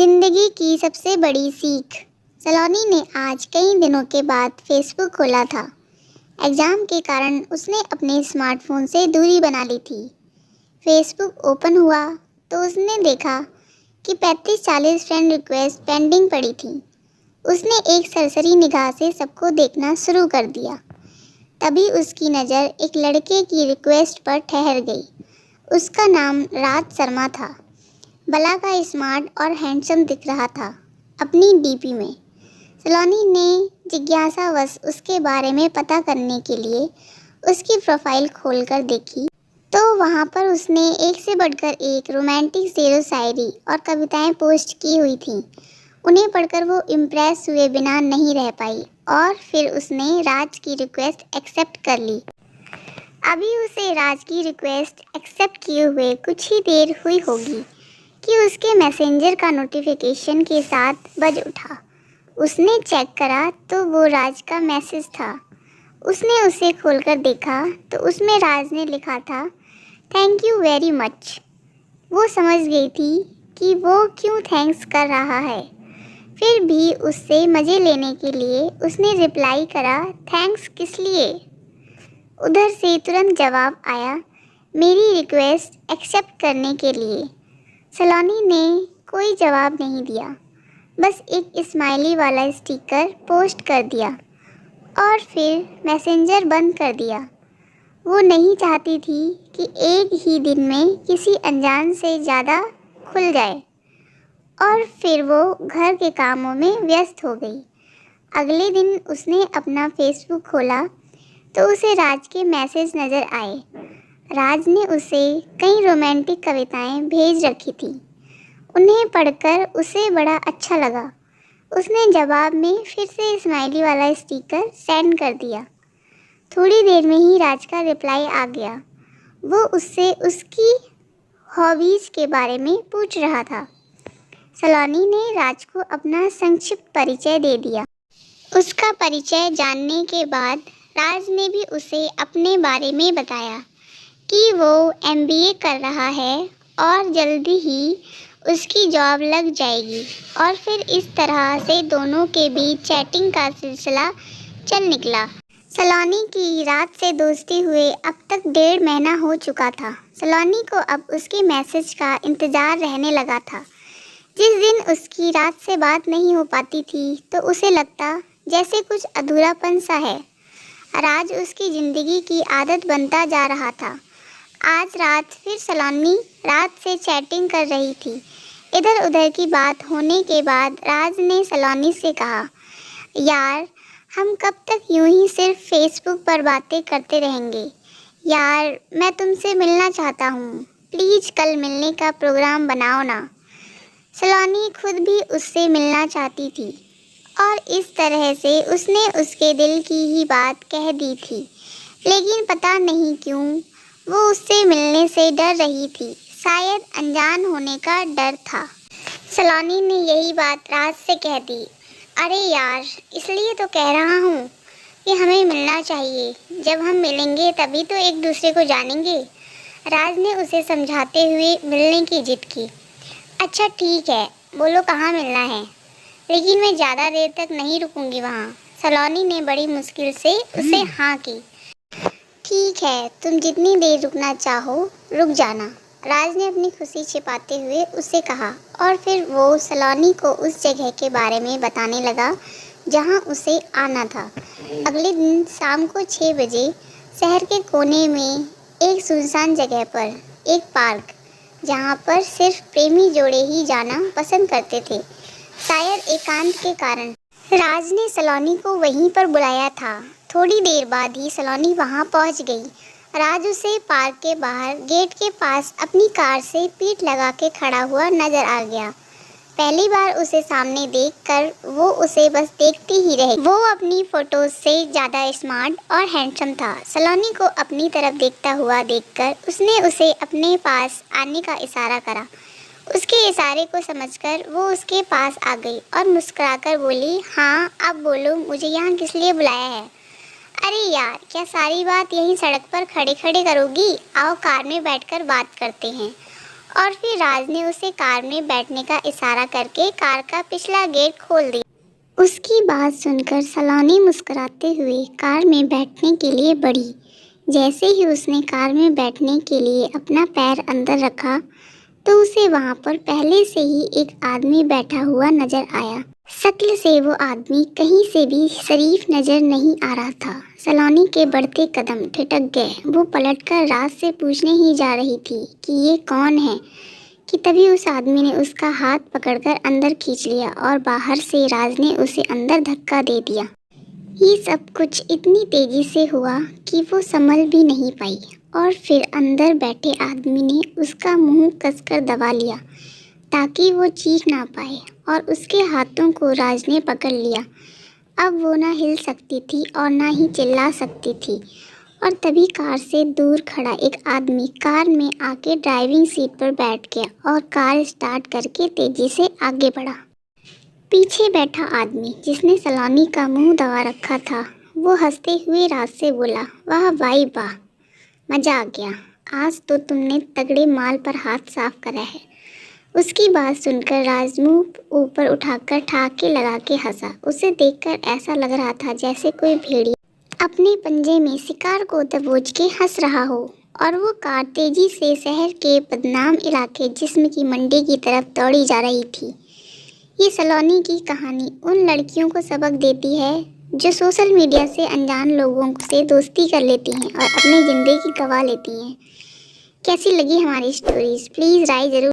जिंदगी की सबसे बड़ी सीख। सलोनी ने आज कई दिनों के बाद फेसबुक खोला था। एग्ज़ाम के कारण उसने अपने स्मार्टफोन से दूरी बना ली थी। फेसबुक ओपन हुआ तो उसने देखा कि 35-40 फ्रेंड रिक्वेस्ट पेंडिंग पड़ी थी। उसने एक सरसरी निगाह से सबको देखना शुरू कर दिया। तभी उसकी नज़र एक लड़के की रिक्वेस्ट पर ठहर गई। उसका नाम राज शर्मा था। भला का स्मार्ट और हैंडसम दिख रहा था अपनी डीपी में। सलोनी ने जिज्ञासावश उसके बारे में पता करने के लिए उसकी प्रोफाइल खोलकर देखी तो वहाँ पर उसने एक से बढ़कर एक रोमांटिक शेरो शायरी और कविताएं पोस्ट की हुई थीं। उन्हें पढ़कर वो इम्प्रेस हुए बिना नहीं रह पाई और फिर उसने राज की रिक्वेस्ट एक्सेप्ट कर ली। अभी उसे राज की रिक्वेस्ट एक्सेप्ट किए हुए कुछ ही देर हुई होगी कि उसके मैसेंजर का नोटिफिकेशन के साथ बज उठा। उसने चेक करा तो वो राज का मैसेज था। उसने उसे खोलकर देखा तो उसमें राज ने लिखा था, थैंक यू वेरी मच। वो समझ गई थी कि वो क्यों थैंक्स कर रहा है। फिर भी उससे मज़े लेने के लिए उसने रिप्लाई करा, थैंक्स किस लिए। उधर से तुरंत जवाब आया, मेरी रिक्वेस्ट एक्सेप्ट करने के लिए। सलोनी ने कोई जवाब नहीं दिया, बस एक स्माइली वाला स्टिकर पोस्ट कर दिया और फिर मैसेंजर बंद कर दिया। वो नहीं चाहती थी कि एक ही दिन में किसी अनजान से ज़्यादा खुल जाए और फिर वो घर के कामों में व्यस्त हो गई। अगले दिन उसने अपना फेसबुक खोला तो उसे राज के मैसेज नज़र आए। राज ने उसे कई रोमांटिक कविताएं भेज रखी थी। उन्हें पढ़कर उसे बड़ा अच्छा लगा। उसने जवाब में फिर से स्माइली वाला स्टिकर सेंड कर दिया। थोड़ी देर में ही राज का रिप्लाई आ गया। वो उससे उसकी हॉबीज़ के बारे में पूछ रहा था। सलोनी ने राज को अपना संक्षिप्त परिचय दे दिया। उसका परिचय जानने के बाद राज ने भी उसे अपने बारे में बताया कि वो MBA कर रहा है और जल्दी ही उसकी जॉब लग जाएगी। और फिर इस तरह से दोनों के बीच चैटिंग का सिलसिला चल निकला। सलोनी की रात से दोस्ती हुए अब तक 1.5 महीना हो चुका था। सलोनी को अब उसके मैसेज का इंतज़ार रहने लगा था। जिस दिन उसकी रात से बात नहीं हो पाती थी तो उसे लगता जैसे कुछ अधूरापन सा है। राज उसकी ज़िंदगी की आदत बनता जा रहा था। आज रात फिर सलोनी रात से चैटिंग कर रही थी। इधर उधर की बात होने के बाद राज ने सलोनी से कहा, यार हम कब तक यूं ही सिर्फ फेसबुक पर बातें करते रहेंगे। यार मैं तुमसे मिलना चाहता हूँ, प्लीज़ कल मिलने का प्रोग्राम बनाओ ना। सलोनी खुद भी उससे मिलना चाहती थी और इस तरह से उसने उसके दिल की ही बात कह दी थी। लेकिन पता नहीं क्यों वो उससे मिलने से डर रही थी। शायद अनजान होने का डर था। सलोनी ने यही बात राज से कह दी। अरे यार, इसलिए तो कह रहा हूँ कि हमें मिलना चाहिए। जब हम मिलेंगे तभी तो एक दूसरे को जानेंगे। राज ने उसे समझाते हुए मिलने की जिद की। अच्छा ठीक है, बोलो कहाँ मिलना है, लेकिन मैं ज़्यादा देर तक नहीं रुकूंगी वहाँ। सलोनी ने बड़ी मुश्किल से उसे हाँ की। ठीक है, तुम जितनी देर रुकना चाहो रुक जाना, राज ने अपनी खुशी छिपाते हुए उससे कहा। और फिर वो सलोनी को उस जगह के बारे में बताने लगा जहाँ उसे आना था। अगले दिन शाम को 6 बजे शहर के कोने में एक सुनसान जगह पर एक पार्क, जहाँ पर सिर्फ प्रेमी जोड़े ही जाना पसंद करते थे, शायद एकांत के कारण राज ने सलोनी को वहीं पर बुलाया था। थोड़ी देर बाद ही सलोनी वहां पहुंच गई। राज उसे पार्क के बाहर गेट के पास अपनी कार से पीठ लगा के खड़ा हुआ नजर आ गया। पहली बार उसे सामने देखकर वो उसे बस देखती ही रही। वो अपनी फोटोज से ज़्यादा स्मार्ट और हैंडसम था। सलोनी को अपनी तरफ देखता हुआ देखकर उसने उसे अपने पास आने का इशारा करा। उसके इशारे को समझकर वो उसके पास आ गई और मुस्कुराकर बोली, हाँ अब बोलो, मुझे यहाँ किस लिए बुलाया है। अरे यार, क्या सारी बात यहीं सड़क पर खड़े खड़े करोगी? आओ कार में बैठकर बात करते हैं। और फिर राज ने उसे कार में बैठने का इशारा करके कार का पिछला गेट खोल दिया। उसकी बात सुनकर सलोनी मुस्कुराते हुए कार में बैठने के लिए बढ़ी। जैसे ही उसने कार में बैठने के लिए अपना पैर अंदर रखा तो उसे वहाँ पर पहले से ही एक आदमी बैठा हुआ नजर आया। शक्ल से वो आदमी कहीं से भी शरीफ नजर नहीं आ रहा था। सलोनी के बढ़ते कदम ठिठक गए। वो पलटकर राज से पूछने ही जा रही थी कि ये कौन है कि तभी उस आदमी ने उसका हाथ पकड़कर अंदर खींच लिया और बाहर से राज ने उसे अंदर धक्का दे दिया। ये सब कुछ इतनी तेजी से हुआ कि वो संभल भी नहीं पाई और फिर अंदर बैठे आदमी ने उसका मुंह कसकर दबा लिया ताकि वो चीख ना पाए और उसके हाथों को राज ने पकड़ लिया। अब वो ना हिल सकती थी और ना ही चिल्ला सकती थी और तभी कार से दूर खड़ा एक आदमी कार में आके ड्राइविंग सीट पर बैठ गया और कार स्टार्ट करके तेजी से आगे बढ़ा। पीछे बैठा आदमी जिसने सलोनी का मुंह दबा रखा था वो हंसते हुए राज से बोला, वाह भाई वाह, मज़ा आ गया, आज तो तुमने तगड़े माल पर हाथ साफ करा है। उसकी बात सुनकर राज मुंह ऊपर उठाकर ठहाके लगा के हंसा। उसे देखकर ऐसा लग रहा था जैसे कोई भेड़िया अपने पंजे में शिकार को दबोच के हंस रहा हो। और वो कार तेजी से शहर के बदनाम इलाके जिस्म की मंडी की तरफ दौड़ी जा रही थी। ये सलोनी की कहानी उन लड़कियों को सबक देती है जो सोशल मीडिया से अनजान लोगों से दोस्ती कर लेती हैं और अपनी ज़िंदगी गंवा लेती हैं। कैसी लगी हमारी स्टोरीज? प्लीज़ राय ज़रूर